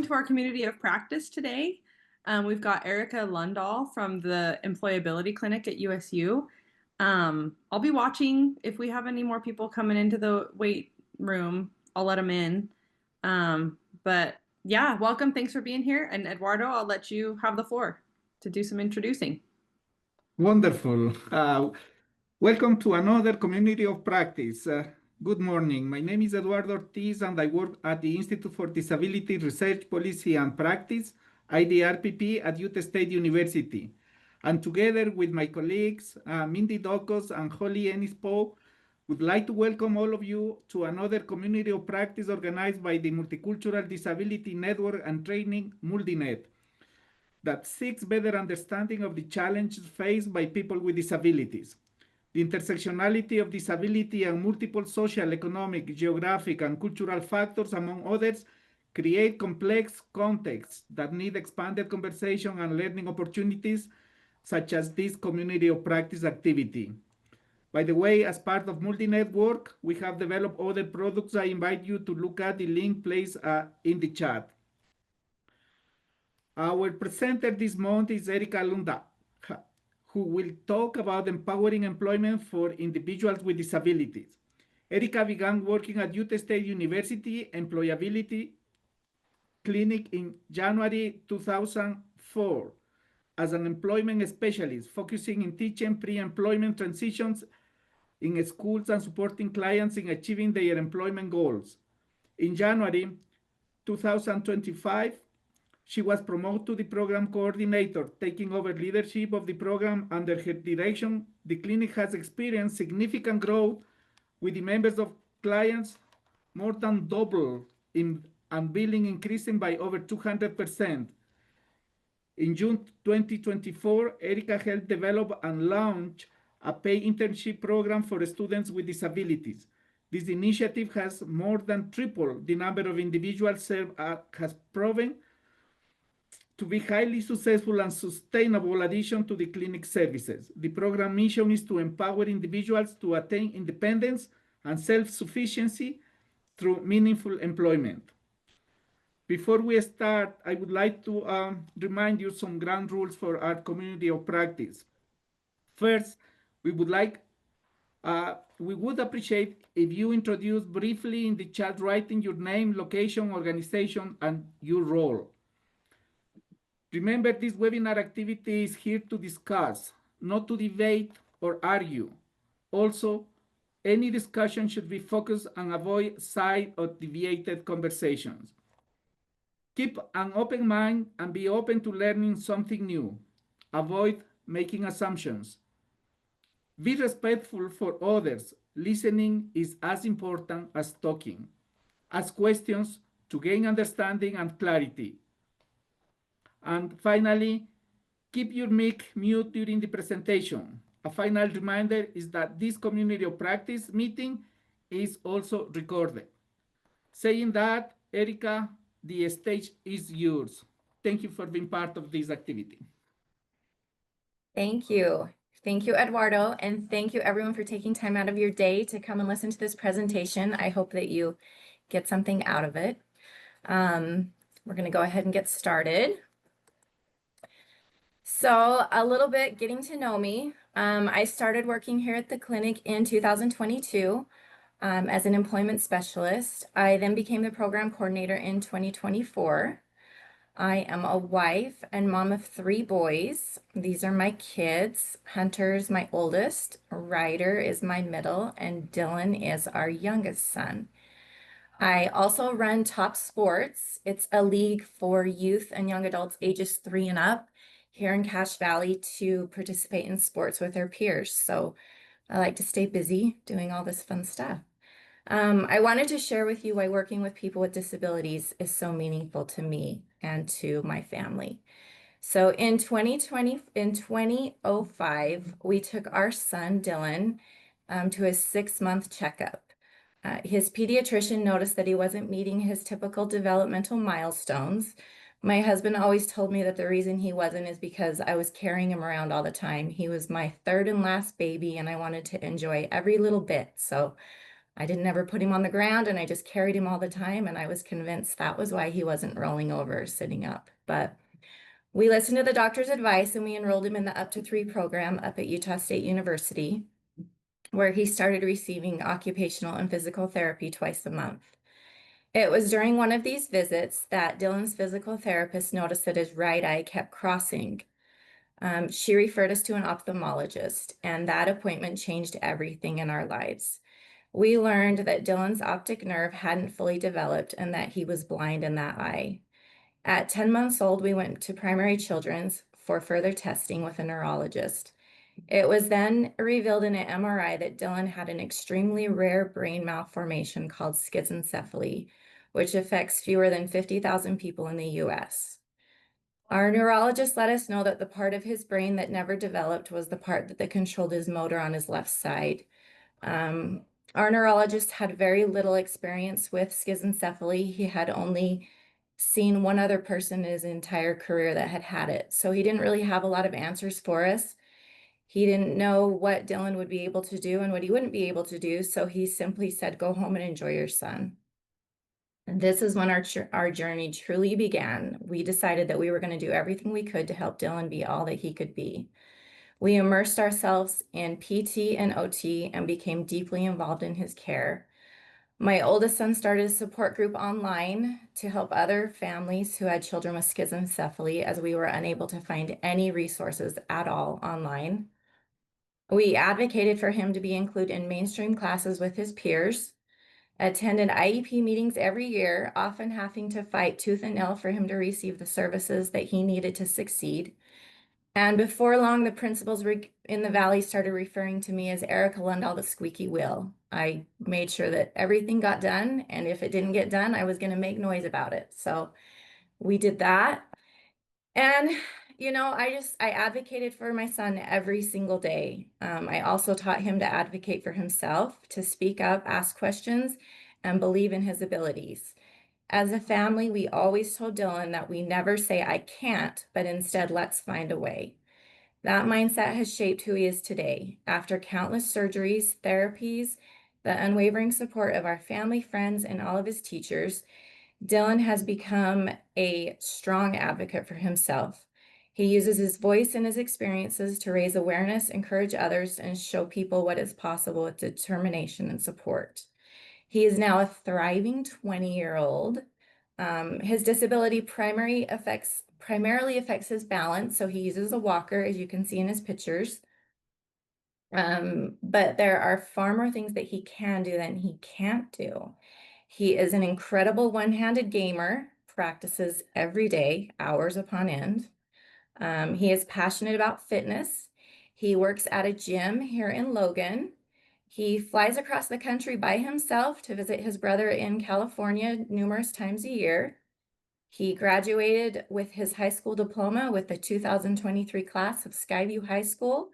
to our community of practice today. We've got Erica Lundahl from the EmployAbility Clinic at USU. I'll be watching if we have any more people coming into the wait room. I'll let them in. But yeah, welcome. Thanks for being here. And Eduardo, I'll let you have the floor to do some introducing. Wonderful. Welcome to another community of practice. Good morning. My name is Eduardo Ortiz, and I work at the Institute for Disability Research, Policy, and Practice, IDRPP, at Utah State University. And together with my colleagues, Mindy Dokos and Holly Ennis-Poe, would like to welcome all of you to another community of practice organized by the Multicultural Disability Network and Training, MultiNet, that seeks better understanding of the challenges faced by people with disabilities. The intersectionality of disability and multiple social, economic, geographic, and cultural factors, among others, create complex contexts that need expanded conversation and learning opportunities, such as this community of practice activity. By the way, as part of MultiNetwork, we have developed other products. I invite you to look at the link placed in the chat. Our presenter this month is Erica Lundahl, who will talk about empowering employment for individuals with disabilities. Erica began working at Utah State University EmployAbility Clinic in January 2004 as an employment specialist, focusing in teaching pre-employment transitions in schools and supporting clients in achieving their employment goals. In January 2025, she was promoted to the program coordinator, taking over leadership of the program. Under her direction, the clinic has experienced significant growth, with the members of clients more than double and billing increasing by over 200%. In June 2024, Erica helped develop and launch a paid internship program for students with disabilities. This initiative has more than tripled the number of individuals served, has proven to be highly successful and sustainable addition to the clinic services. The program mission is to empower individuals to attain independence and self-sufficiency through meaningful employment. Before we start, I would like to remind you some ground rules for our community of practice. First, we would appreciate if you introduce briefly in the chat, writing your name, location, organization, and your role. Remember, this webinar activity is here to discuss, not to debate or argue. Also, any discussion should be focused and avoid side or deviated conversations. Keep an open mind and be open to learning something new. Avoid making assumptions. Be respectful for others. Listening is as important as talking. Ask questions to gain understanding and clarity. And finally, keep your mic mute during the presentation. A final reminder is that this community of practice meeting is also recorded. Saying that, Erica, the stage is yours. Thank you for being part of this activity. Thank you. Thank you, Eduardo, and thank you everyone for taking time out of your day to come and listen to this presentation. I hope that you get something out of it. We're going to go ahead and get started. So a little bit getting to know me. I started working here at the clinic in 2022 as an employment specialist. I then became the program coordinator in 2024. I am a wife and mom of 3 boys. These are my kids. Hunter's my oldest, Ryder is my middle, and Dylan is our youngest son. I also run Top Sports. It's a league for youth and young adults ages 3 and up here in Cache Valley to participate in sports with their peers. So I like to stay busy doing all this fun stuff. I wanted to share with you why working with people with disabilities is so meaningful to me and to my family. So in 2005, we took our son Dylan to his 6-month checkup. His pediatrician noticed that he wasn't meeting his typical developmental milestones. My husband always told me that the reason he wasn't is because I was carrying him around all the time. He was my 3rd and last baby, and I wanted to enjoy every little bit. So I didn't ever put him on the ground, and I just carried him all the time. And I was convinced that was why he wasn't rolling over, sitting up. But we listened to the doctor's advice and we enrolled him in the Up to 3 program up at Utah State University, where he started receiving occupational and physical therapy twice a month. It was during one of these visits that Dylan's physical therapist noticed that his right eye kept crossing. She referred us to an ophthalmologist, and that appointment changed everything in our lives. We learned that Dylan's optic nerve hadn't fully developed and that he was blind in that eye. At 10 months old, we went to Primary Children's for further testing with a neurologist. It was then revealed in an MRI that Dylan had an extremely rare brain malformation called schizencephaly, which affects fewer than 50,000 people in the US. Our neurologist let us know that the part of his brain that never developed was the part that controlled his motor on his left side. Our neurologist had very little experience with schizencephaly. He had only seen one other person in his entire career that had it. So he didn't really have a lot of answers for us. He didn't know what Dylan would be able to do and what he wouldn't be able to do. So he simply said, go home and enjoy your son. And this is when our journey truly began. We decided that we were going to do everything we could to help Dylan be all that he could be. We immersed ourselves in PT and OT and became deeply involved in his care. My oldest son started a support group online to help other families who had children with schizencephaly, as we were unable to find any resources at all online. We advocated for him to be included in mainstream classes with his peers, attended IEP meetings every year, often having to fight tooth and nail for him to receive the services that he needed to succeed. And before long, the principals in the Valley started referring to me as Erica Lundahl, the squeaky wheel. I made sure that everything got done, and if it didn't get done, I was going to make noise about it. So we did that. And, you know, I advocated for my son every single day. I also taught him to advocate for himself, to speak up, ask questions, and believe in his abilities. As a family, we always told Dylan that we never say, I can't, but instead, let's find a way. That mindset has shaped who he is today. After countless surgeries, therapies, the unwavering support of our family, friends, and all of his teachers, Dylan has become a strong advocate for himself. He uses his voice and his experiences to raise awareness, encourage others, and show people what is possible with determination and support. He is now a thriving 20-year-old. His disability primarily affects his balance, so he uses a walker, as you can see in his pictures. But there are far more things that he can do than he can't do. He is an incredible one-handed gamer, practices every day, hours upon end. He is passionate about fitness. He works at a gym here in Logan. He flies across the country by himself to visit his brother in California numerous times a year. He graduated with his high school diploma with the 2023 class of Skyview High School,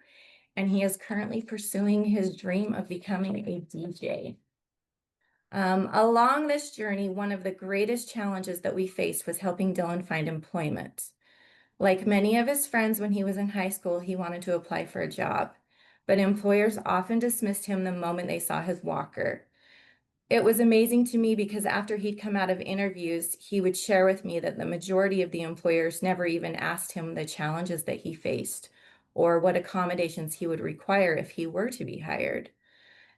and he is currently pursuing his dream of becoming a DJ. Along this journey, one of the greatest challenges that we faced was helping Dylan find employment. Like many of his friends when he was in high school, he wanted to apply for a job, but employers often dismissed him the moment they saw his walker. It was amazing to me because after he'd come out of interviews, he would share with me that the majority of the employers never even asked him the challenges that he faced or what accommodations he would require if he were to be hired.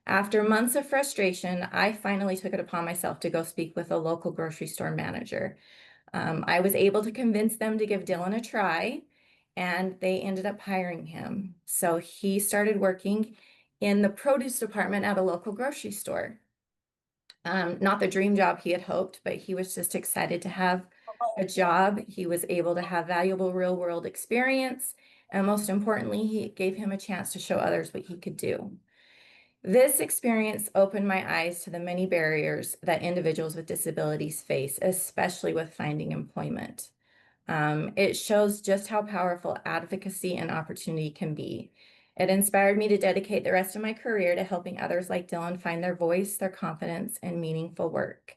After months of frustration, I finally took it upon myself to go speak with a local grocery store manager. I was able to convince them to give Dylan a try, and they ended up hiring him. So he started working in the produce department at a local grocery store. Not the dream job he had hoped, but he was just excited to have a job. He was able to have valuable real world experience. And most importantly, he gave him a chance to show others what he could do. This experience opened my eyes to the many barriers that individuals with disabilities face, especially with finding employment. It shows just how powerful advocacy and opportunity can be. It inspired me to dedicate the rest of my career to helping others like Dylan find their voice, their confidence, and meaningful work.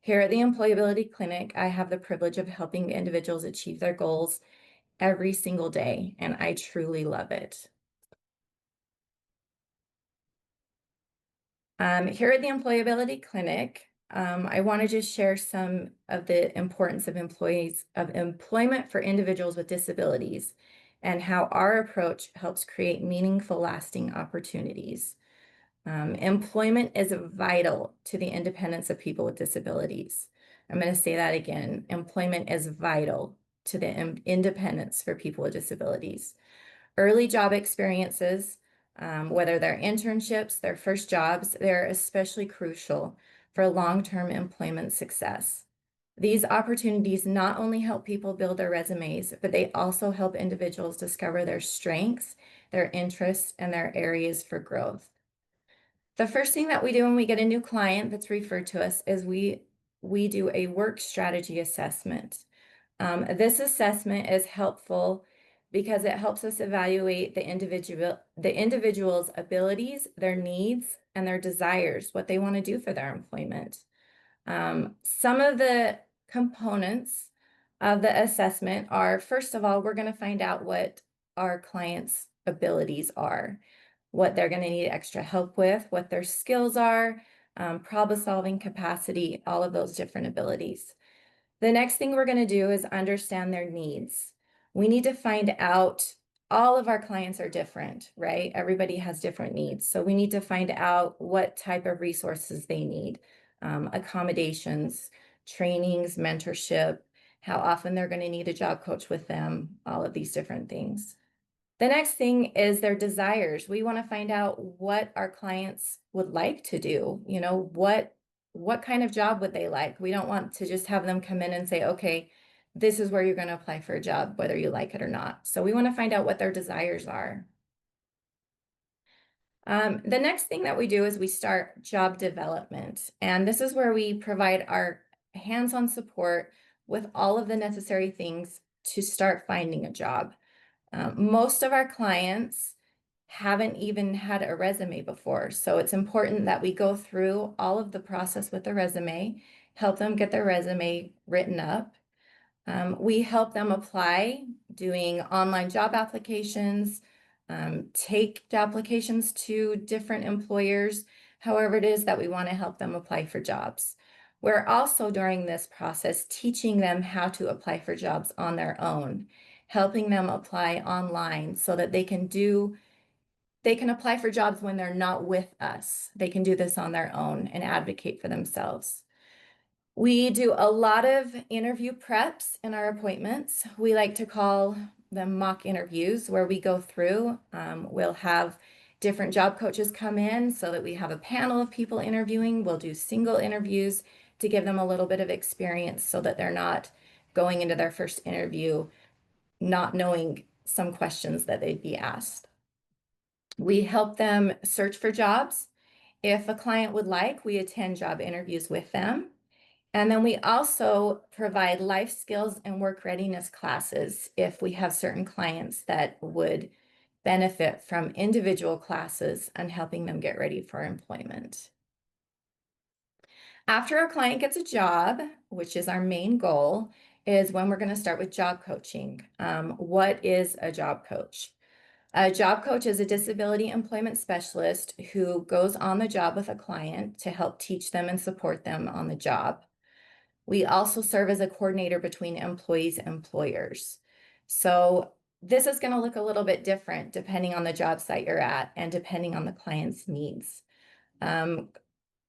Here at the EmployAbility Clinic, I have the privilege of helping individuals achieve their goals every single day, and I truly love it. Here at the EmployAbility Clinic, I want to just share some of the importance of employment for individuals with disabilities and how our approach helps create meaningful, lasting opportunities. Employment is vital to the independence of people with disabilities. I'm going to say that again. Employment is vital to the independence for people with disabilities. Early job experiences, whether they're internships, their first jobs, they're especially crucial for long-term employment success. These opportunities not only help people build their resumes, but they also help individuals discover their strengths, their interests, and their areas for growth. The first thing that we do when we get a new client that's referred to us is we do a work strategy assessment. This assessment is helpful because it helps us evaluate the individual's abilities, their needs, and their desires, what they want to do for their employment. Some of the components of the assessment are, first of all, we're going to find out what our client's abilities are, what they're going to need extra help with, what their skills are, problem-solving capacity, all of those different abilities. The next thing we're going to do is understand their needs. We need to find out, all of our clients are different, right? Everybody has different needs. So we need to find out what type of resources they need, accommodations, trainings, mentorship, how often they're going to need a job coach with them, all of these different things. The next thing is their desires. We want to find out what our clients would like to do. You know, what kind of job would they like? We don't want to just have them come in and say, okay, this is where you're going to apply for a job, whether you like it or not. So we want to find out what their desires are. The next thing that we do is we start job development. And this is where we provide our hands-on support with all of the necessary things to start finding a job. Most of our clients haven't even had a resume before. So it's important that we go through all of the process with the resume, help them get their resume written up. We help them apply doing online job applications, take applications to different employers, however it is that we want to help them apply for jobs. We're also during this process teaching them how to apply for jobs on their own, helping them apply online so that they can apply for jobs when they're not with us. They can do this on their own and advocate for themselves. We do a lot of interview preps in our appointments. We like to call them mock interviews, where we go through. We'll have different job coaches come in so that we have a panel of people interviewing. We'll do single interviews to give them a little bit of experience so that they're not going into their first interview not knowing some questions that they'd be asked. We help them search for jobs. If a client would like, we attend job interviews with them. And then we also provide life skills and work readiness classes if we have certain clients that would benefit from individual classes and helping them get ready for employment. After our client gets a job, which is our main goal, is when we're going to start with job coaching. What is a job coach? A job coach is a disability employment specialist who goes on the job with a client to help teach them and support them on the job. We also serve as a coordinator between employees and employers. So this is going to look a little bit different depending on the job site you're at and depending on the client's needs.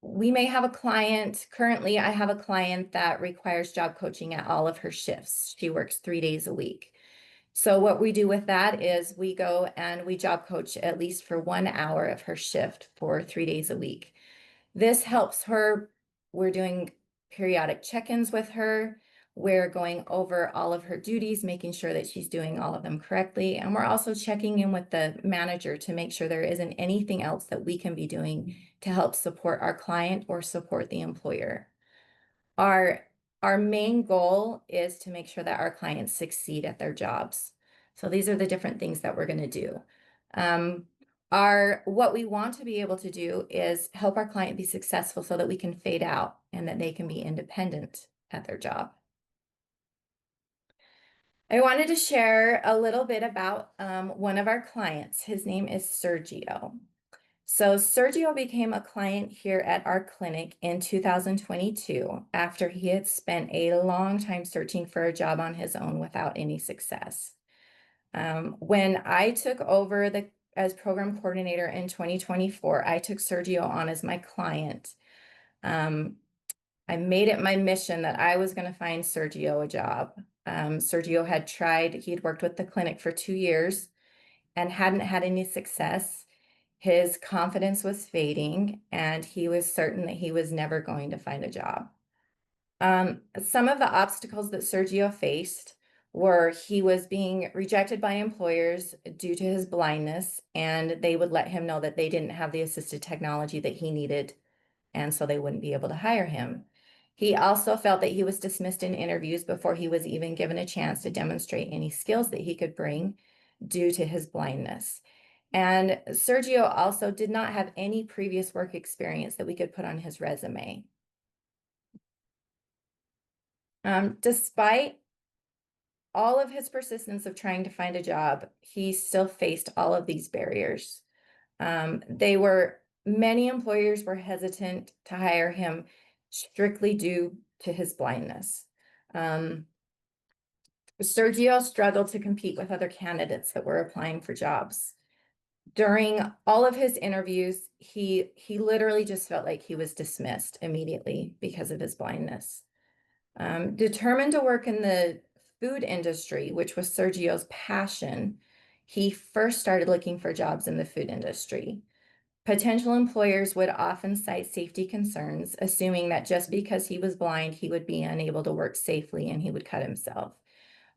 We may have a client, currently I have a client that requires job coaching at all of her shifts. She works 3 days a week. So what we do with that is we go and we job coach at least for 1 hour of her shift for 3 days a week. This helps her. We're doing periodic check-ins with her. We're going over all of her duties, making sure that she's doing all of them correctly. And we're also checking in with the manager to make sure there isn't anything else that we can be doing to help support our client or support the employer. Our main goal is to make sure that our clients succeed at their jobs. So these are the different things that we're going to do. What we want to be able to do is help our client be successful so that we can fade out and that they can be independent at their job. I wanted to share a little bit about one of our clients. His name is Sergio. So Sergio became a client here at our clinic in 2022 after he had spent a long time searching for a job on his own without any success. When I took over as program coordinator in 2024, I took Sergio on as my client. I made it my mission that I was going to find Sergio a job. Sergio had tried, he'd worked with the clinic for 2 years and hadn't had any success. His confidence was fading, and he was certain that he was never going to find a job. Some of the obstacles that Sergio faced were he was being rejected by employers due to his blindness, and they would let him know that they didn't have the assistive technology that he needed, and so they wouldn't be able to hire him. He also felt that he was dismissed in interviews before he was even given a chance to demonstrate any skills that he could bring due to his blindness. And Sergio also did not have any previous work experience that we could put on his resume. Despite all of his persistence of trying to find a job, he still faced all of these barriers. Many employers were hesitant to hire him strictly due to his blindness. Sergio struggled to compete with other candidates that were applying for jobs. During all of his interviews, he literally just felt like he was dismissed immediately because of his blindness. Determined to work in the food industry, which was Sergio's passion, he first started looking for jobs in the food industry. Potential employers would often cite safety concerns, assuming that just because he was blind, he would be unable to work safely and he would cut himself.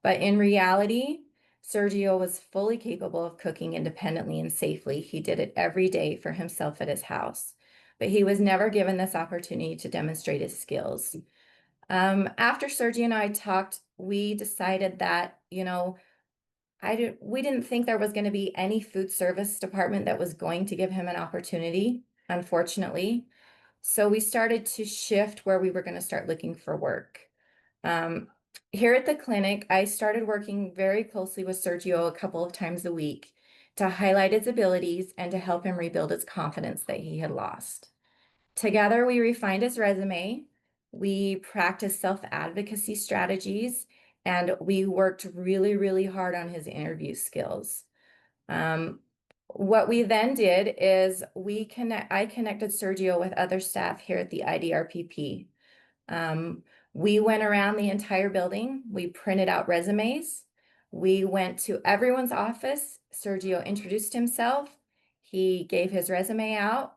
But in reality, Sergio was fully capable of cooking independently and safely. He did it every day for himself at his house, but he was never given this opportunity to demonstrate his skills. After Sergio and I talked, we decided that, we didn't think there was going to be any food service department that was going to give him an opportunity, unfortunately. So we started to shift where we were going to start looking for work. Here at the clinic, I started working very closely with Sergio a couple of times a week to highlight his abilities and to help him rebuild his confidence that he had lost. Together, we refined his resume, we practiced self-advocacy strategies, and we worked really, really hard on his interview skills. What we then did is I connected Sergio with other staff here at the IDRPP. We went around the entire building. We printed out resumes. We went to everyone's office. Sergio introduced himself. He gave his resume out.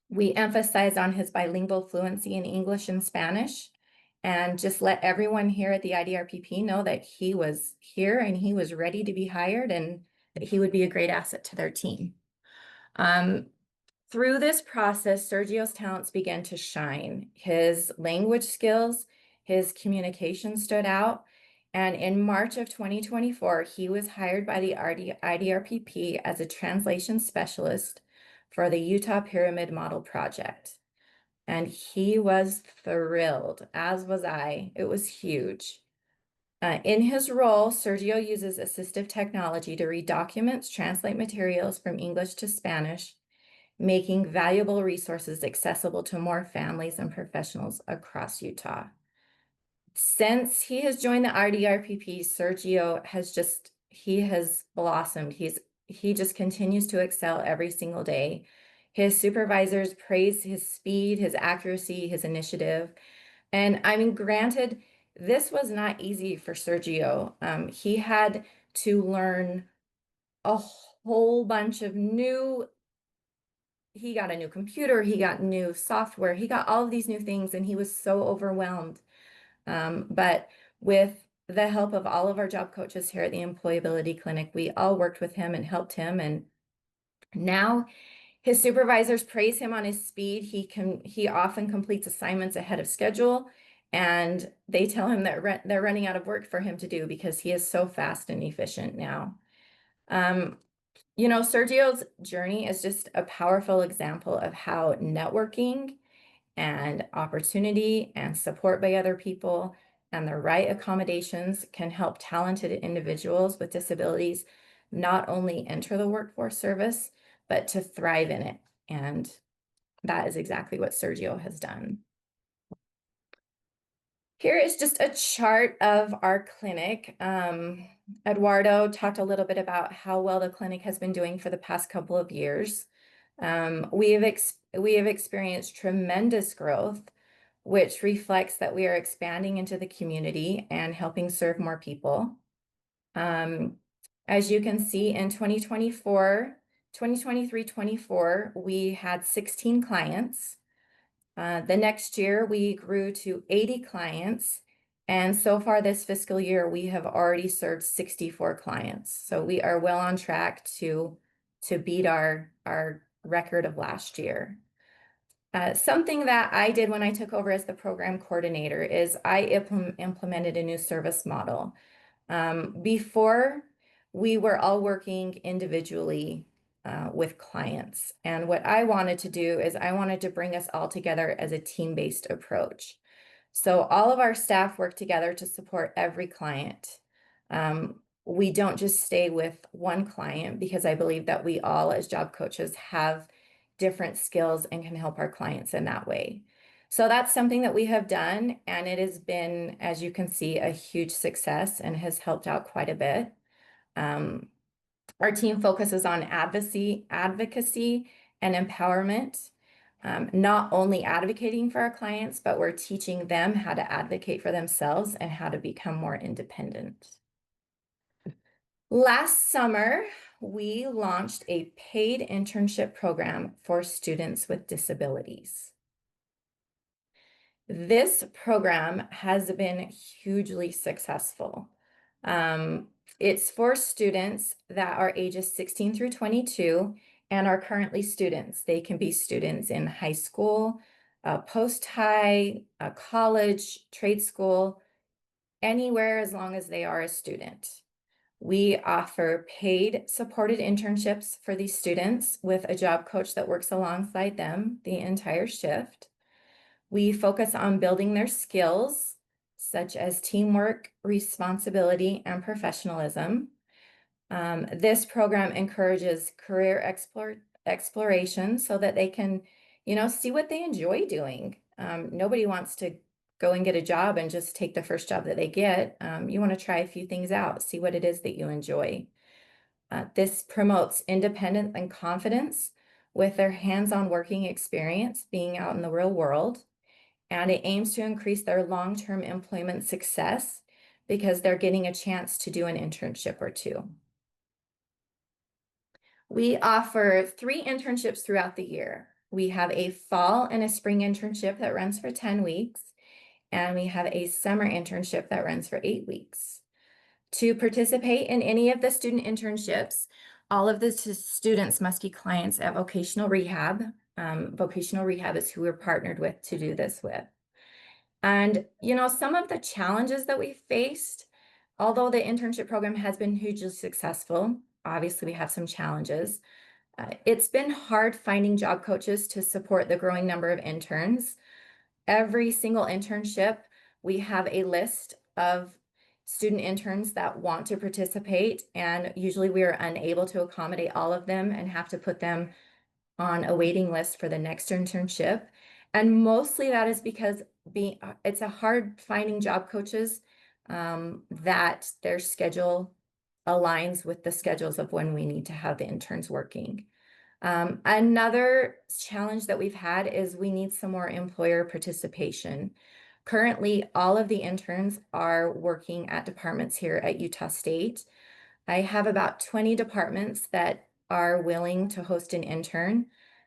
We emphasized on his bilingual fluency in English and Spanish, and just let everyone here at the IDRPP know that he was here and he was ready to be hired and that he would be a great asset to their team. Through this process, Sergio's talents began to shine. His language skills, his communication stood out. And in March of 2024, he was hired by the IDRPP as a translation specialist for the Utah Pyramid Model Project. And he was thrilled, as was I. It was huge. In his role, Sergio uses assistive technology to read documents, translate materials from English to Spanish, making valuable resources accessible to more families and professionals across Utah. Since he has joined the IDRPP, Sergio has blossomed. He just continues to excel every single day. His supervisors praise his speed, his accuracy, his initiative. And I mean, granted, this was not easy for Sergio. He had to learn a whole bunch of he got a new computer, he got new software, he got all of these new things, and he was so overwhelmed. But with the help of all of our job coaches here at the EmployAbility Clinic, we all worked with him and helped him. And now his supervisors praise him on his speed. He often completes assignments ahead of schedule, and they tell him that they're running out of work for him to do because he is so fast and efficient now. Sergio's journey is just a powerful example of how networking and opportunity and support by other people and the right accommodations can help talented individuals with disabilities not only enter the workforce service, but to thrive in it. And that is exactly what Sergio has done. Here is just a chart of our clinic. Eduardo talked a little bit about how well the clinic has been doing for the past couple of years. We have experienced tremendous growth, which reflects that we are expanding into the community and helping serve more people. As you can see, in 2023-24, we had 16 clients. The next year, we grew to 80 clients. And so far this fiscal year, we have already served 64 clients. So we are well on track to beat our record of last year. Something that I did when I took over as the program coordinator is I implemented a new service model. Before, we were all working individually with clients. And what I wanted to do is I wanted to bring us all together as a team-based approach. So all of our staff work together to support every client. We don't just stay with one client, because I believe that we all as job coaches have different skills and can help our clients in that way. So that's something that we have done, and it has been, as you can see, a huge success and has helped out quite a bit. Our team focuses on advocacy and empowerment, not only advocating for our clients, but we're teaching them how to advocate for themselves and how to become more independent. Last summer, we launched a paid internship program for students with disabilities. This program has been hugely successful. It's for students that are ages 16 through 22 and are currently students. They can be students in high school, post-high, college, trade school, anywhere as long as they are a student. We offer paid supported internships for these students with a job coach that works alongside them the entire shift. We focus on building their skills, such as teamwork, responsibility, and professionalism. This program encourages career exploration so that they can, see what they enjoy doing. Nobody wants to go and get a job and just take the first job that they get. You want to try a few things out, see what it is that you enjoy. This promotes independence and confidence with their hands-on working experience being out in the real world. And it aims to increase their long-term employment success because they're getting a chance to do an internship or two. We offer 3 internships throughout the year. We have a fall and a spring internship that runs for 10 weeks, and we have a summer internship that runs for 8 weeks. To participate in any of the student internships, all of the students must be clients at Vocational Rehab. Vocational Rehab is who we're partnered with to do this with. And, some of the challenges that we faced, although the internship program has been hugely successful, obviously we have some challenges. It's been hard finding job coaches to support the growing number of interns. Every single internship, we have a list of student interns that want to participate, and usually we are unable to accommodate all of them and have to put them on a waiting list for the next internship. And mostly that is because it's a hard finding job coaches that their schedule aligns with the schedules of when we need to have the interns working. Another challenge that we've had is we need some more employer participation. Currently, all of the interns are working at departments here at Utah State. I have about 20 departments that are willing to host an intern,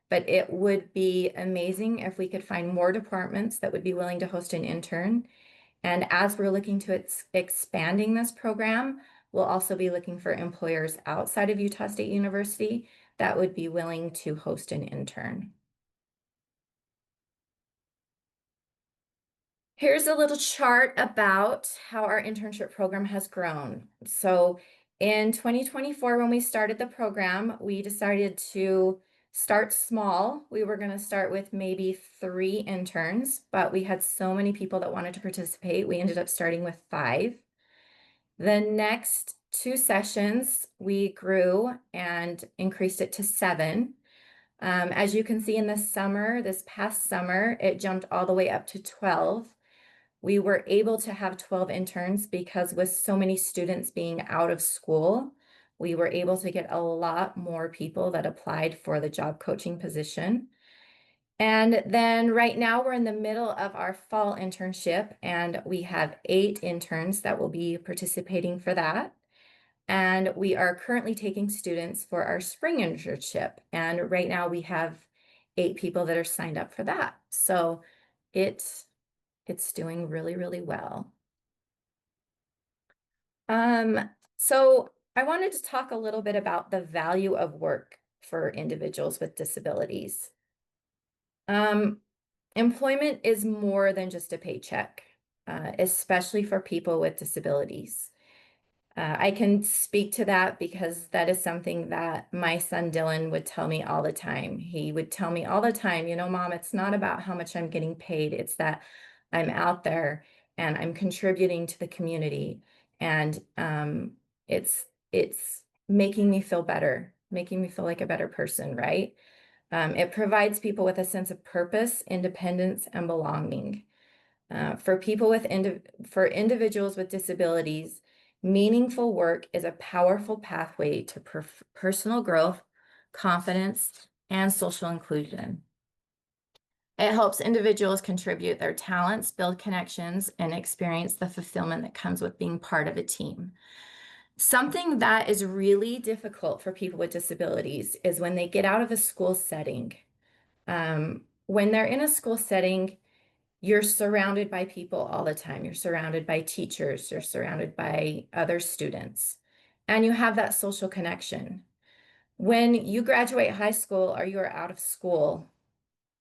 but it would be amazing if we could find more departments that would be willing to host an intern. And as we're looking to expanding this program, we'll also be looking for employers outside of Utah State University that would be willing to host an intern. Here's a little chart about how our internship program has grown. So in 2024, when we started the program, we decided to start small. We were going to start with maybe 3 interns, but we had so many people that wanted to participate. We ended up starting with 5. The next 2 sessions, we grew and increased it to 7. As you can see in the summer, this past summer, it jumped all the way up to 12. We were able to have 12 interns because with so many students being out of school, we were able to get a lot more people that applied for the job coaching position. And then right now we're in the middle of our fall internship, and we have 8 interns that will be participating for that. And we are currently taking students for our spring internship. And right now we have 8 people that are signed up for that. So it's doing really, really well. So I wanted to talk a little bit about the value of work for individuals with disabilities. Employment is more than just a paycheck, especially for people with disabilities. I can speak to that because that is something that my son Dylan would tell me all the time. He would tell me all the time, you know, Mom, it's not about how much I'm getting paid. It's that I'm out there and I'm contributing to the community. And it's making me feel better, making me feel like a better person, right? It provides people with a sense of purpose, independence, and belonging. For individuals with disabilities, meaningful work is a powerful pathway to personal growth, confidence, and social inclusion. It helps individuals contribute their talents, build connections, and experience the fulfillment that comes with being part of a team. Something that is really difficult for people with disabilities is when they get out of a school setting. When they're in a school setting, you're surrounded by people all the time. You're surrounded by teachers. You're surrounded by other students. And you have that social connection. When you graduate high school or you're out of school,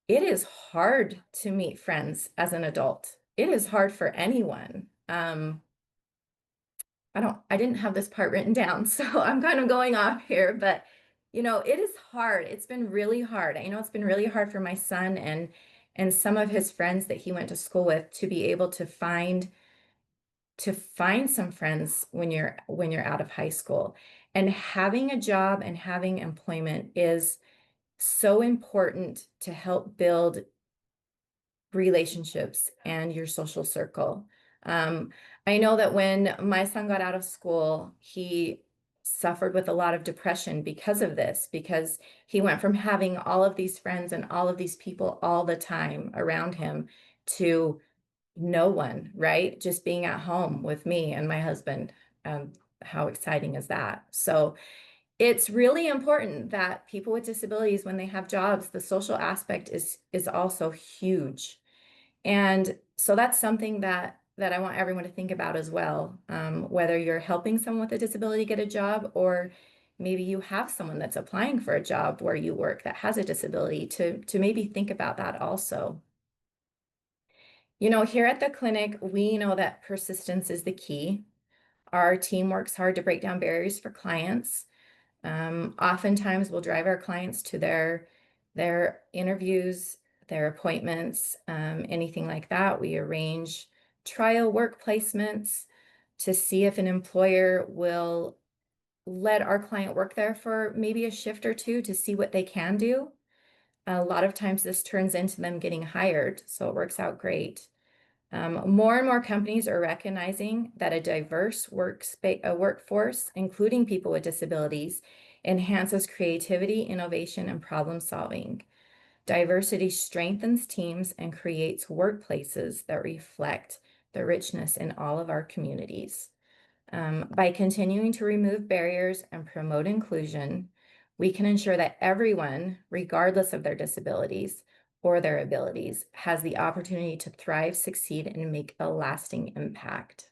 it is hard to meet friends as an adult. It is hard for anyone. I didn't have this part written down, so I'm kind of going off here, but you know, it is hard. It's been really hard. I know it's been really hard for my son and some of his friends that he went to school with to be able to find some friends when you're out of high school. And having a job and having employment is so important to help build relationships and your social circle. I know that when my son got out of school, he suffered with a lot of depression because of this, because he went from having all of these friends and all of these people all the time around him to no one, right? Just being at home with me and my husband. How exciting is that? So it's really important that people with disabilities, when they have jobs, the social aspect is also huge. And so that's something that I want everyone to think about as well. Whether you're helping someone with a disability get a job, or maybe you have someone that's applying for a job where you work that has a disability, to maybe think about that also. You know, here at the clinic, we know that persistence is the key. Our team works hard to break down barriers for clients. Oftentimes we'll drive our clients to their interviews, their appointments, anything like that. We arrange trial work placements to see if an employer will let our client work there for maybe a shift or two to see what they can do. A lot of times this turns into them getting hired, so it works out great. More and more companies are recognizing that a diverse workforce, including people with disabilities, enhances creativity, innovation, and problem solving. Diversity strengthens teams and creates workplaces that reflect the richness in all of our communities. By continuing to remove barriers and promote inclusion, we can ensure that everyone, regardless of their disabilities or their abilities, has the opportunity to thrive, succeed, and make a lasting impact.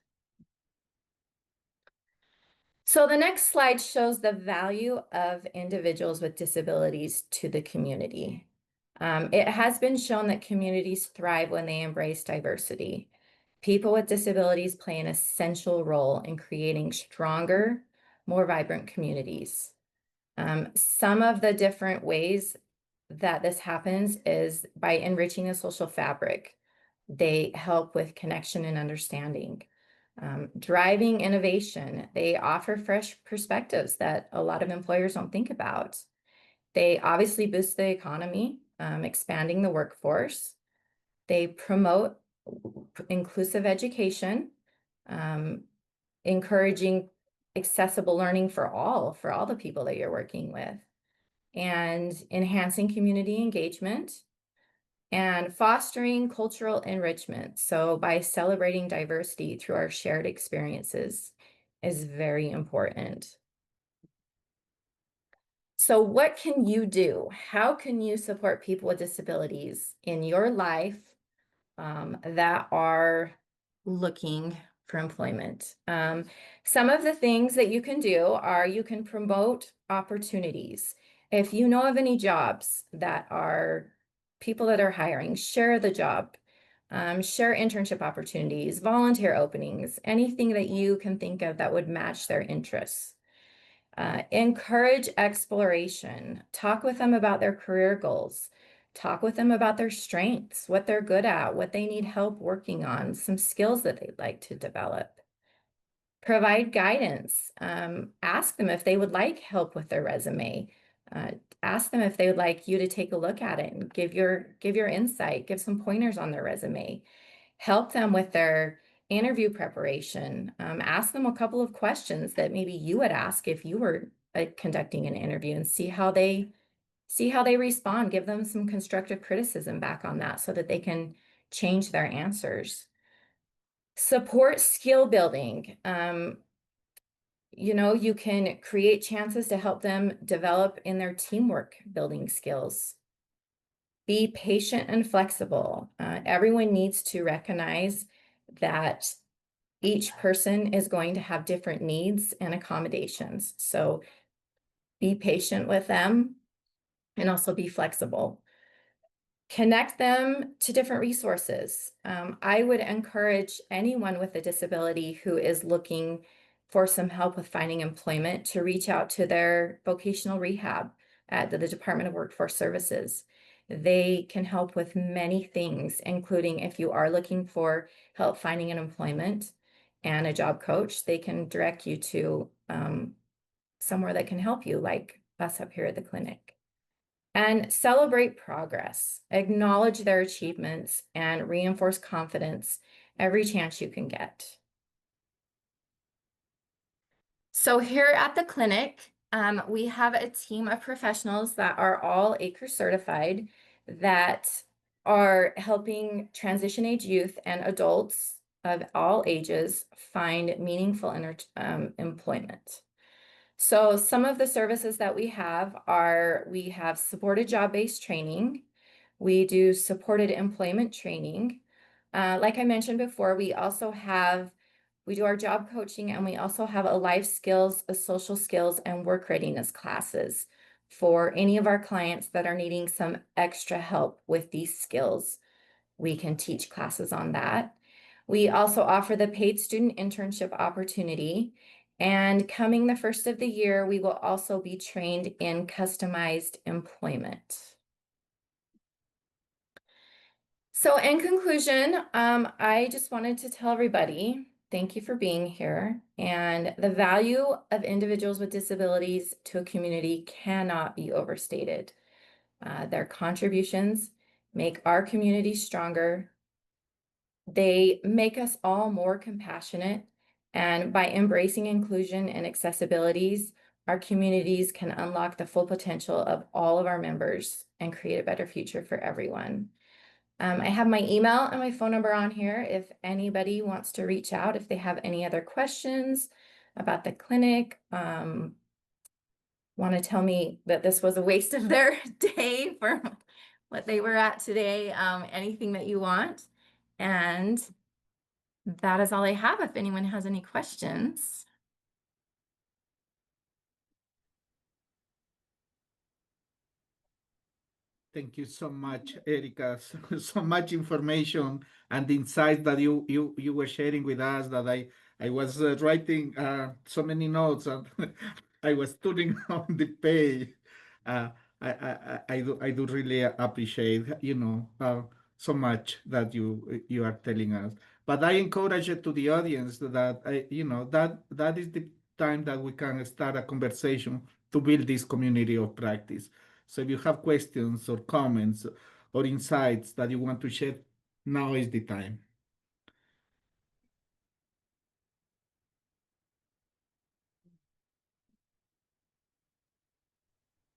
So the next slide shows the value of individuals with disabilities to the community. It has been shown that communities thrive when they embrace diversity. People with disabilities play an essential role in creating stronger, more vibrant communities. Some of the different ways that this happens is by enriching the social fabric. They help with connection and understanding. Driving innovation. They offer fresh perspectives that a lot of employers don't think about. They obviously boost the economy, expanding the workforce. They promote inclusive education, encouraging accessible learning for all the people that you're working with, and enhancing community engagement and fostering cultural enrichment. So by celebrating diversity through our shared experiences is very important. So what can you do? How can you support people with disabilities in your life that are looking for employment? Some of the things that you can do are you can promote opportunities. If you know of any jobs that are people that are hiring, share the job, share internship opportunities, volunteer openings, anything that you can think of that would match their interests. Encourage exploration. Talk with them about their career goals. Talk with them about their strengths, what they're good at, what they need help working on, some skills that they'd like to develop. Provide guidance. Ask them if they would like help with their resume. Ask them if they would like you to take a look at it and give your insight, give some pointers on their resume. Help them with their interview preparation. Ask them a couple of questions that maybe you would ask if you were conducting an interview, and see how they respond. Give them some constructive criticism back on that so that they can change their answers. Support skill building. You can create chances to help them develop in their teamwork building skills. Be patient and flexible. Everyone needs to recognize that each person is going to have different needs and accommodations. So be patient with them and also be flexible. Connect them to different resources. I would encourage anyone with a disability who is looking for some help with finding employment to reach out to their vocational rehab at the Department of Workforce Services. They can help with many things, including if you are looking for help finding an employment and a job coach, they can direct you to somewhere that can help you, like us up here at the clinic. And celebrate progress, acknowledge their achievements, and reinforce confidence every chance you can get. So here at the clinic, we have a team of professionals that are all ACRE certified that are helping transition age youth and adults of all ages find meaningful employment. So some of the services that we have are, we have supported job-based training. We do supported employment training. Like I mentioned before, we do our job coaching, and we also have a life skills, a social skills, and work readiness classes for any of our clients that are needing some extra help with these skills. We can teach classes on that. We also offer the paid student internship opportunity. And coming the first of the year, we will also be trained in customized employment. So in conclusion, I just wanted to tell everybody, thank you for being here. And the value of individuals with disabilities to a community cannot be overstated. Their contributions make our community stronger. They make us all more compassionate. And by embracing inclusion and accessibilities, our communities can unlock the full potential of all of our members and create a better future for everyone. I have my email and my phone number on here if anybody wants to reach out, if they have any other questions about the clinic, want to tell me that this was a waste of their day for what they were at today, anything that you want. And that is all I have if anyone has any questions. Thank you so much, Erica. So much information and insights that you were sharing with us that I was writing so many notes and I was turning on the page. I do really appreciate so much that you are telling us. But I encourage it to the audience that that is the time that we can start a conversation to build this community of practice. So if you have questions or comments or insights that you want to share, now is the time.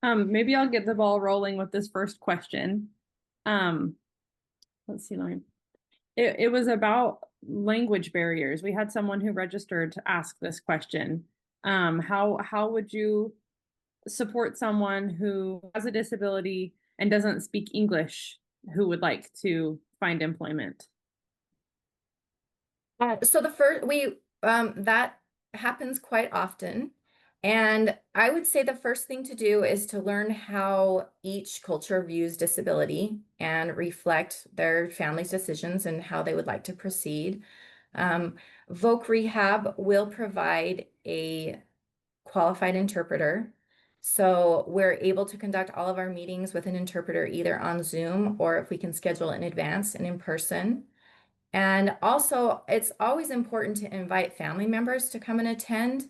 Maybe I'll get the ball rolling with this first question. Um, let's see, it was about language barriers. We had someone who registered to ask this question. How would you support someone who has a disability and doesn't speak English who would like to find employment? So the first that happens quite often. And I would say the first thing to do is to learn how each culture views disability and reflect their family's decisions and how they would like to proceed. Voc Rehab will provide a qualified interpreter. So we're able to conduct all of our meetings with an interpreter either on Zoom or if we can schedule in advance and in person. And also, it's always important to invite family members to come and attend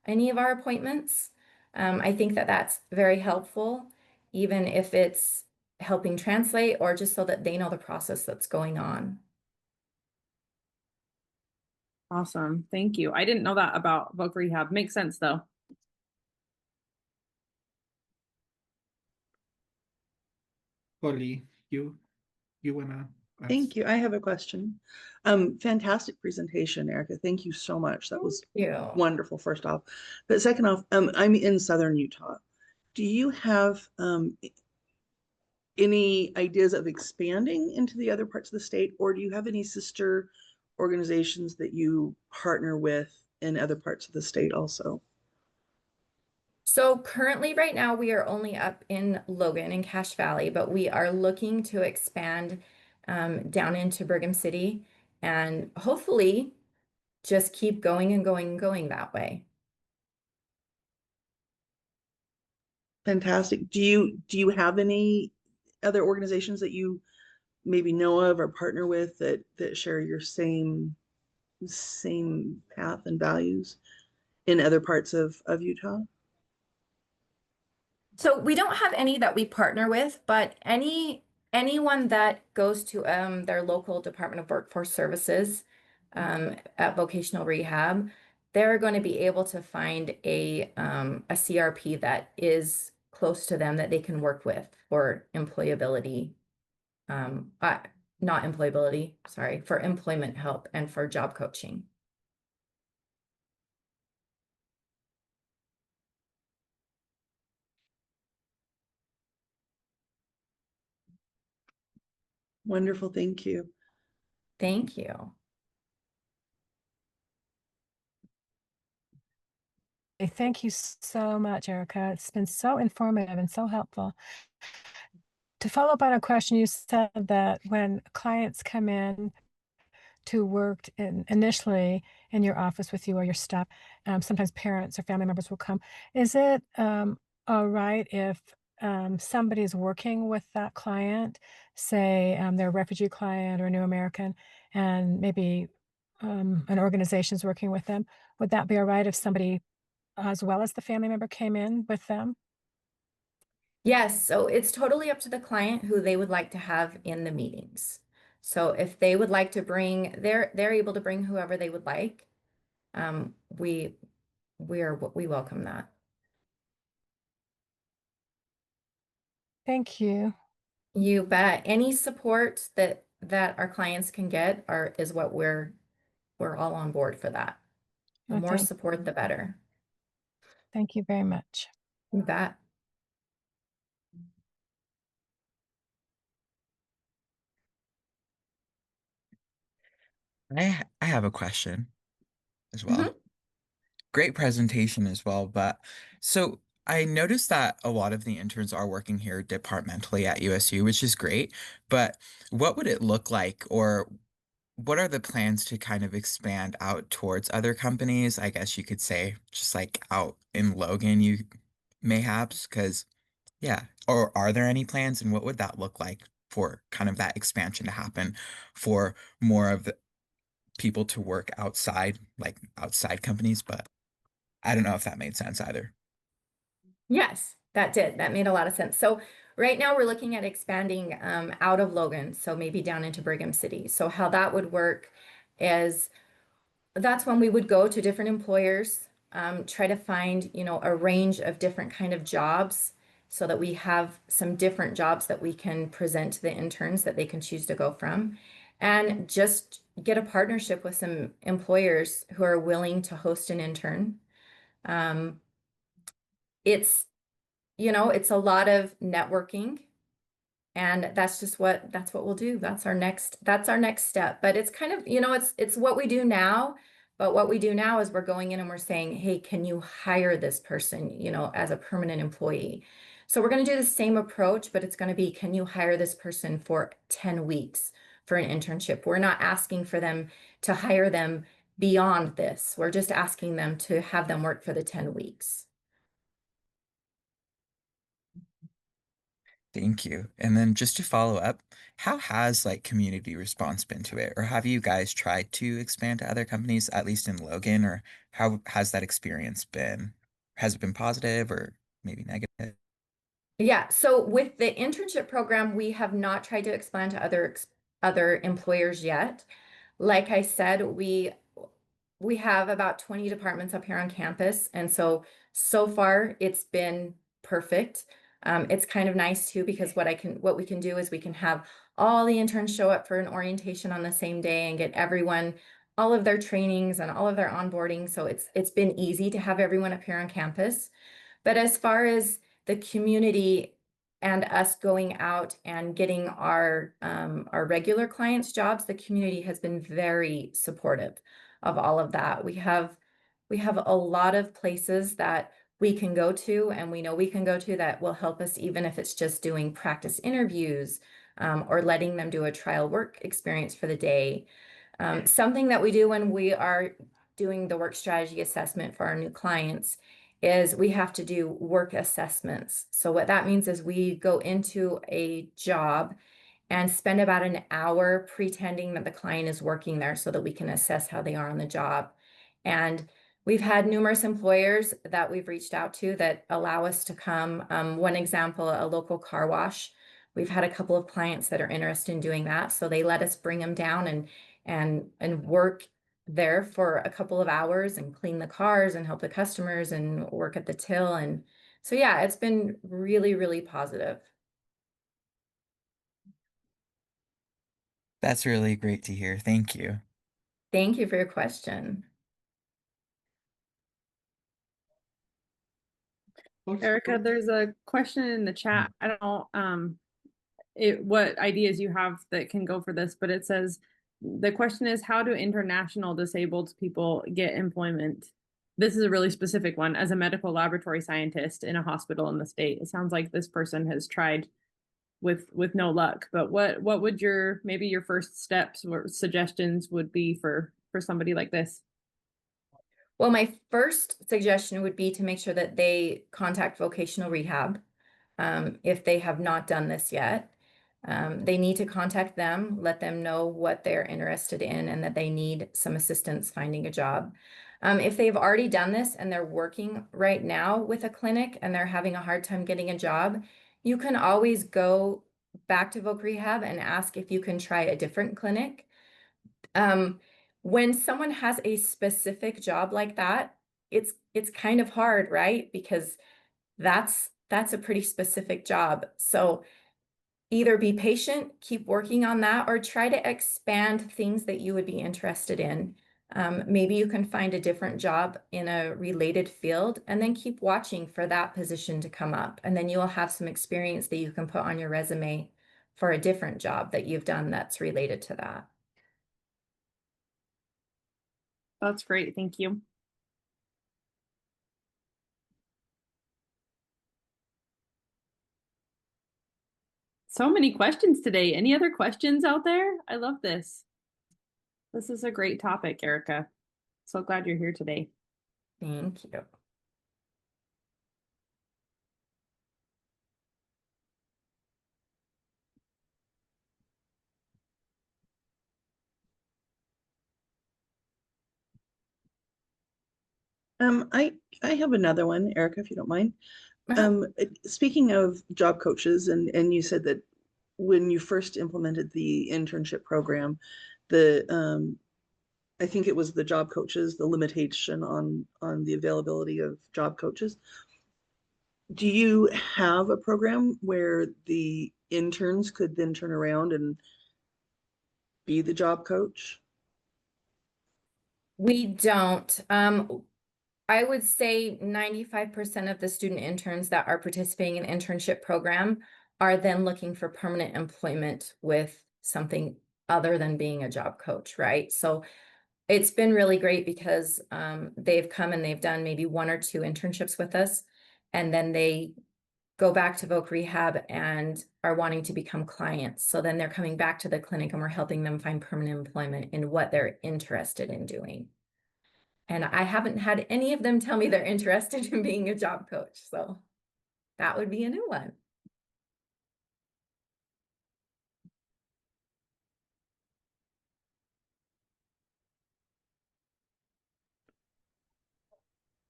any of our appointments. I think that that's very helpful, even if it's helping translate or just so that they know the process that's going on. Awesome. Thank you. I didn't know that about Voc Rehab. Makes sense though. Holly, you wanna ask? Thank you. I have a question. Fantastic presentation, Erica. Thank you so much. That was Thank you. wonderful, first off. But second off, I'm in Southern Utah. Do you have any ideas of expanding into the other parts of the state, or do you have any sister organizations that you partner with in other parts of the state also? So currently, right now, we are only up in Logan and Cache Valley, but we are looking to expand down into Brigham City and hopefully just keep going and going and going that way. Fantastic. Do you have any other organizations that you maybe know of or partner with that share your same path and values in other parts of Utah? So we don't have any that we partner with, but anyone that goes to their local Department of Workforce Services at vocational rehab, they're going to be able to find a CRP that is close to them that they can work with for employability, not employability, sorry, for employment help and for job coaching. Wonderful. Thank you. Thank you. Thank you so much, Erica. It's been so informative and so helpful. To follow up on a question, you said that when clients come in to work initially in your office with you or your staff, sometimes parents or family members will come. Is it all right if somebody's working with that client, say they're a refugee client or a new American, and maybe an organization is working with them? Would that be all right if somebody as well as the family member came in with them? Yes, so it's totally up to the client who they would like to have in the meetings. So if they would like to bring, they're able to bring whoever they would like. We welcome that. Thank you. You bet. Any support that our clients can get is what we're all on board for that. The Oh, more support, the better. Thank you very much. You bet. I have a question as well. Mhm. Great presentation as well, but so I noticed that a lot of the interns are working here departmentally at USU, which is great, but what would it look like, or what are the plans to kind of expand out towards other companies? I guess you could say just like out in Logan, you mayhaps, because yeah, or are there any plans, and what would that look like for kind of that expansion to happen for more of people to work outside, like outside companies, but I don't know if that made sense either. Yes, that did. That made a lot of sense. So right now we're looking at expanding out of Logan, so maybe down into Brigham City. So how that would work is that's when we would go to different employers, try to find, a range of different kind of jobs so that we have some different jobs that we can present to the interns that they can choose to go from, and just get a partnership with some employers who are willing to host an intern. Um, it's, it's a lot of networking. And that's what we'll do. That's our next step. But it's kind of, it's what we do now. But what we do now is we're going in and we're saying, hey, can you hire this person, as a permanent employee? So we're going to do the same approach, but it's going to be, can you hire this person for 10 weeks for an internship? We're not asking for them to hire them beyond this. We're just asking them to have them work for the 10 weeks. Thank you. And then just to follow up, how has like community response been to it? Or have you guys tried to expand to other companies, at least in Logan, or how has that experience been? Has it been positive or maybe negative? Yeah, so with the internship program, we have not tried to expand to other employers yet. Like I said, we have about 20 departments up here on campus, and so far it's been perfect. It's kind of nice too because what we can do is we can have all the interns show up for an orientation on the same day and get everyone all of their trainings and all of their onboarding. So it's been easy to have everyone up here on campus. But as far as the community and us going out and getting our regular clients jobs, the community has been very supportive of all of that. We have a lot of places that we can go to and we know we can go to that will help us, even if it's just doing practice interviews, or letting them do a trial work experience for the day. Something that we do when we are doing the work strategy assessment for our new clients is we have to do work assessments. So what that means is we go into a job and spend about an hour pretending that the client is working there so that we can assess how they are on the job. And we've had numerous employers that we've reached out to that allow us to come. One example, a local car wash. We've had a couple of clients that are interested in doing that. So they let us bring them down and work there for a couple of hours and clean the cars and help the customers and work at the till. And so, yeah, it's been really, really positive. That's really great to hear. Thank you. Thank you for your question. Erica, there's a question in the chat. I don't know what ideas you have that can go for this, but it says the question is, how do international disabled people get employment? This is a really specific one. As a medical laboratory scientist in a hospital in the state, it sounds like this person has tried with no luck. But what would maybe your first steps or suggestions would be for somebody like this? Well, my first suggestion would be to make sure that they contact vocational rehab, if they have not done this yet. They need to contact them, let them know what they're interested in and that they need some assistance finding a job. If they've already done this and they're working right now with a clinic and they're having a hard time getting a job, you can always go back to Voc Rehab and ask if you can try a different clinic. When someone has a specific job like that, it's kind of hard, right? Because that's a pretty specific job. So either be patient, keep working on that, or try to expand things that you would be interested in. Maybe you can find a different job in a related field and then keep watching for that position to come up. And then you'll have some experience that you can put on your resume for a different job that you've done that's related to that. That's great. Thank you. So many questions today. Any other questions out there? I love this. This is a great topic, Erica. So glad you're here today. Thank you. I have another one, Erica, if you don't mind. Uh-huh. Speaking of job coaches, and you said that when you first implemented the internship program, the I think it was the job coaches, the limitation on the availability of job coaches. Do you have a program where the interns could then turn around and be the job coach? We don't. I would say 95% of the student interns that are participating in internship program are then looking for permanent employment with something other than being a job coach, right? So it's been really great because they've come and they've done maybe 1 or 2 internships with us, and then they go back to voc rehab and are wanting to become clients. So then they're coming back to the clinic and we're helping them find permanent employment in what they're interested in doing. And I haven't had any of them tell me they're interested in being a job coach. So that would be a new one.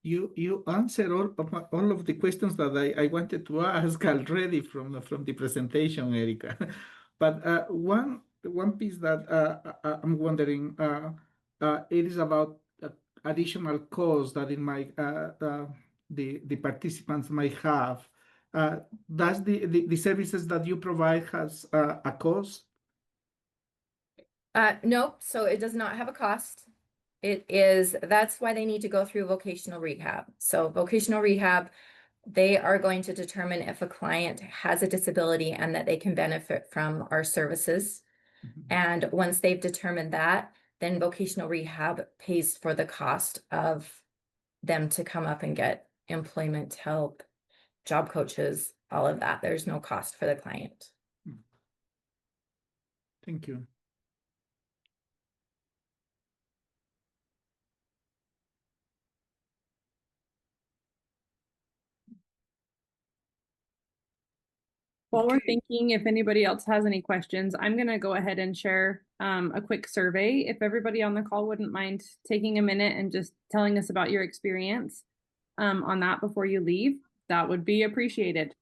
You answer all of the questions that I wanted to ask already from the presentation, Erica. But one piece that I'm wondering it is about additional costs that in my the participants might have. Does the services that you provide has a cost? Nope. So it does not have a cost. That's why they need to go through vocational rehab. So vocational rehab, they are going to determine if a client has a disability and that they can benefit from our services. And once they've determined that, then vocational rehab pays for the cost of them to come up and get employment help, job coaches, all of that. There's no cost for the client. Thank you. While we're Okay. thinking, if anybody else has any questions, I'm going to go ahead and share a quick survey. If everybody on the call wouldn't mind taking a minute and just telling us about your experience on that before you leave, that would be appreciated.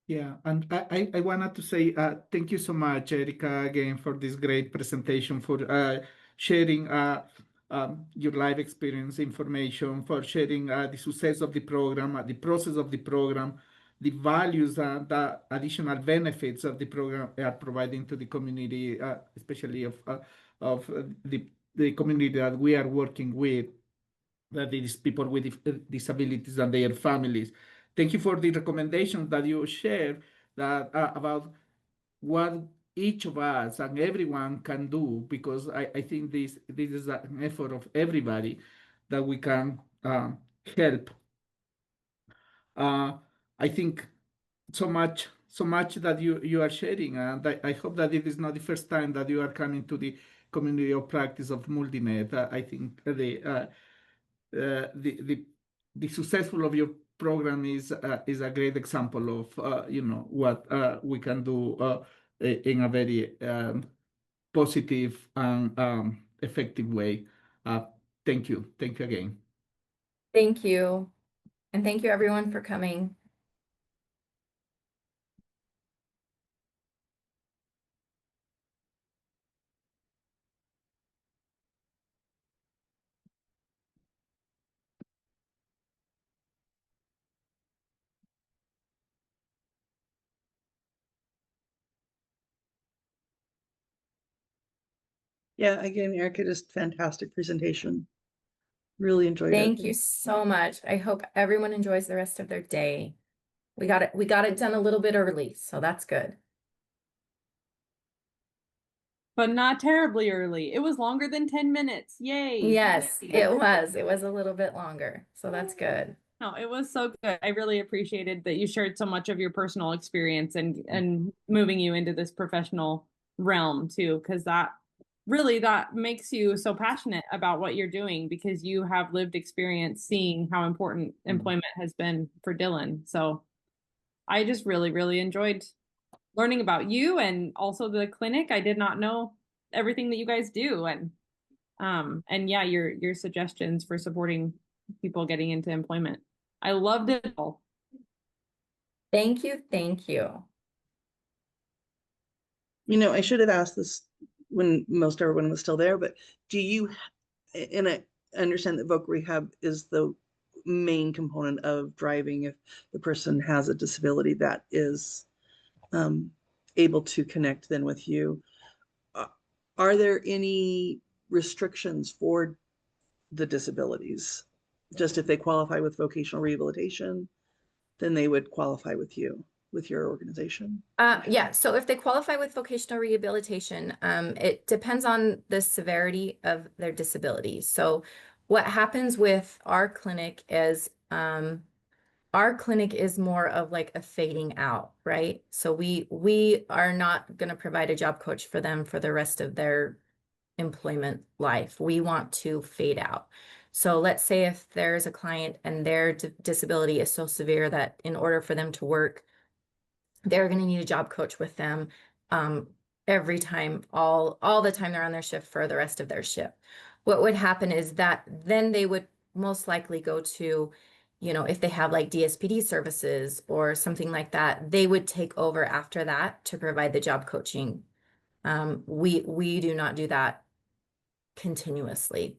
Yeah, and I wanted to say thank you so much, Erica, again for this great presentation, for sharing your life experience information, for sharing the success of the program, the process of the program, the values and the additional benefits of the program are providing to the community, especially of the community that we are working with, that is people with disabilities and their families. Thank you for the recommendations that you shared that about what each of us and everyone can do, because I think this is an effort of everybody that we can help. I think so much that you are sharing, and I hope that it is not the first time that you are coming to the community of practice of Multinet. I think the successful of your program is a great example of what we can do in a very positive and effective way. Thank you again. Thank you. And thank you everyone for coming. Yeah, again, Erica, just fantastic presentation. Really enjoyed it. Thank you so much. I hope everyone enjoys the rest of their day. We got it done a little bit early, so that's good. But not terribly early. It was longer than 10 minutes. Yay. Yes, it was. It was a little bit longer, so that's good. No, it was so good. I really appreciated that you shared so much of your personal experience and moving you into this professional realm too, because that makes you so passionate about what you're doing because you have lived experience seeing how important employment has been for Dylan. So I just really, really enjoyed learning about you and also the clinic. I did not know everything that you guys do, and And yeah, your suggestions for supporting people getting into employment. I loved it all. Thank you. Thank you. You know, I should have asked this when most everyone was still there, but do you, and I understand that voc rehab is the main component of driving if the person has a disability that is able to connect then with you. Are there any restrictions for the disabilities? Just if they qualify with vocational rehabilitation, then they would qualify with you, with your organization? Yeah, so if they qualify with vocational rehabilitation, it depends on the severity of their disability. So what happens with our clinic is more of like a fading out, right? So we are not going to provide a job coach for them for the rest of their employment life. We want to fade out. So let's say if there's a client and their disability is so severe that in order for them to work, they're going to need a job coach with them every time, all the time they're on their shift for the rest of their shift. What would happen is that then they would most likely go to, if they have like DSPD services or something like that, they would take over after that to provide the job coaching. We do not do that continuously.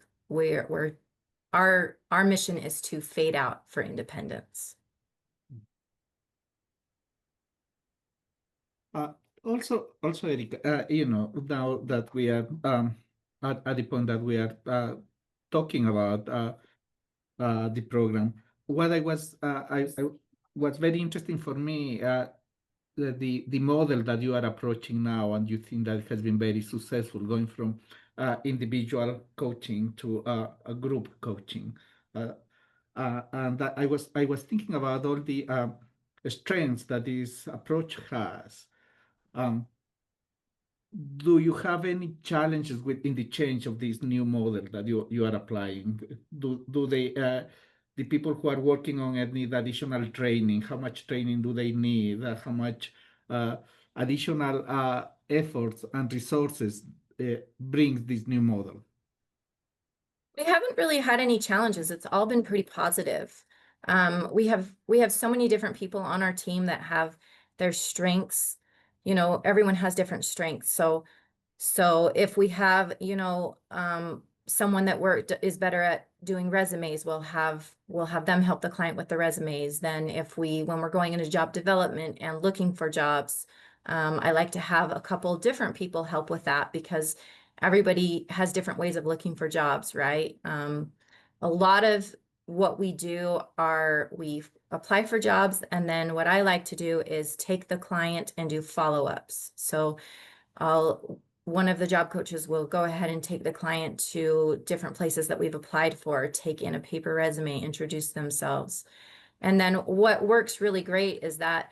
Our mission is to fade out for independence. Also, Eric, now that we are at the point that we are talking about the program, what I was very interesting for me, the model that you are approaching now, and you think that it has been very successful, going from individual coaching to a group coaching. And I was thinking about all the strengths that this approach has. Do you have any challenges in the change of this new model that you are applying? Do they the people who are working on it need additional training? How much training do they need? How much additional efforts and resources brings this new model? We haven't really had any challenges. It's all been pretty positive. We have so many different people on our team that have their strengths. Everyone has different strengths. So if we have, someone that is better at doing resumes, we'll have them help the client with the resumes. Then when we're going into job development and looking for jobs, I like to have a couple different people help with that because everybody has different ways of looking for jobs, right? A lot of what we do we apply for jobs, and then what I like to do is take the client and do follow-ups. So one of the job coaches will go ahead and take the client to different places that we've applied for, take in a paper resume, introduce themselves. And then what works really great is that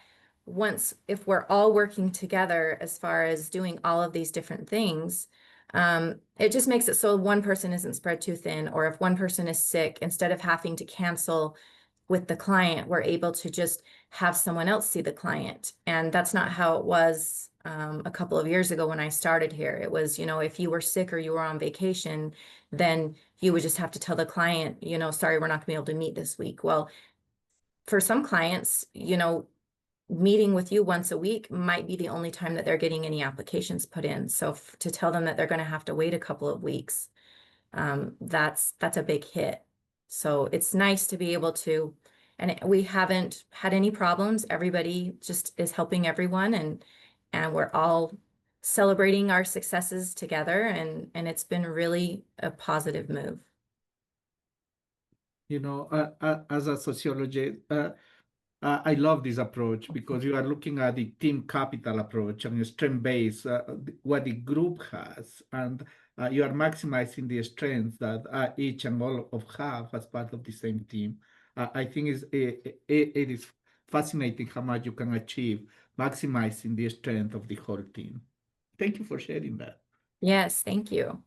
if we're all working together as far as doing all of these different things, it just makes it so one person isn't spread too thin, or if one person is sick, instead of having to cancel with the client, we're able to just have someone else see the client. And that's not how it was a couple of years ago when I started here. It was, if you were sick or you were on vacation, then you would just have to tell the client, sorry, we're not gonna be able to meet this week. Well, for some clients, meeting with you once a week might be the only time that they're getting any applications put in. So to tell them that they're going to have to wait a couple of weeks, that's a big hit. So it's nice to be able to, and we haven't had any problems. Everybody just is helping everyone, and we're all celebrating our successes together, and it's been really a positive move. As a sociologist, I love this approach because you are looking at the team capital approach and strength base, what the group has, and you are maximizing the strengths that each and all of have as part of the same team. I think it is fascinating how much you can achieve maximizing the strength of the whole team. Thank you for sharing that. Yes, thank you.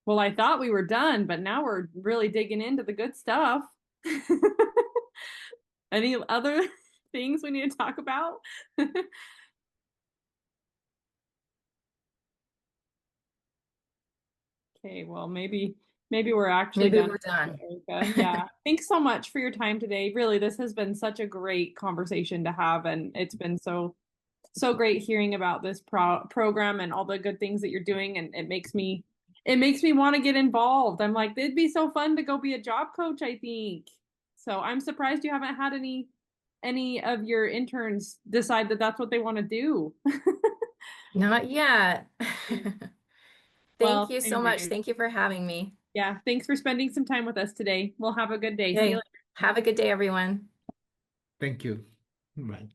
Well, I thought we were done, but now we're really digging into the good stuff. Any other things we need to talk about. Okay, well, maybe we're actually Maybe done. we're done. Erica. Yeah. Thanks so much for your time today. Really, this has been such a great conversation to have, and it's been so great hearing about this program and all the good things that you're doing, and it makes me want to get involved. I'm like, it'd be so fun to go be a job coach, I think. So I'm surprised you haven't had any of your interns decide that that's what they want to do. Not yet. Well, Thank you so much. anyways, Thank you for having me. yeah, thanks for spending some time with us today. We'll have a good day. See you Okay. later. Have a good day, everyone. Thank you. Bye.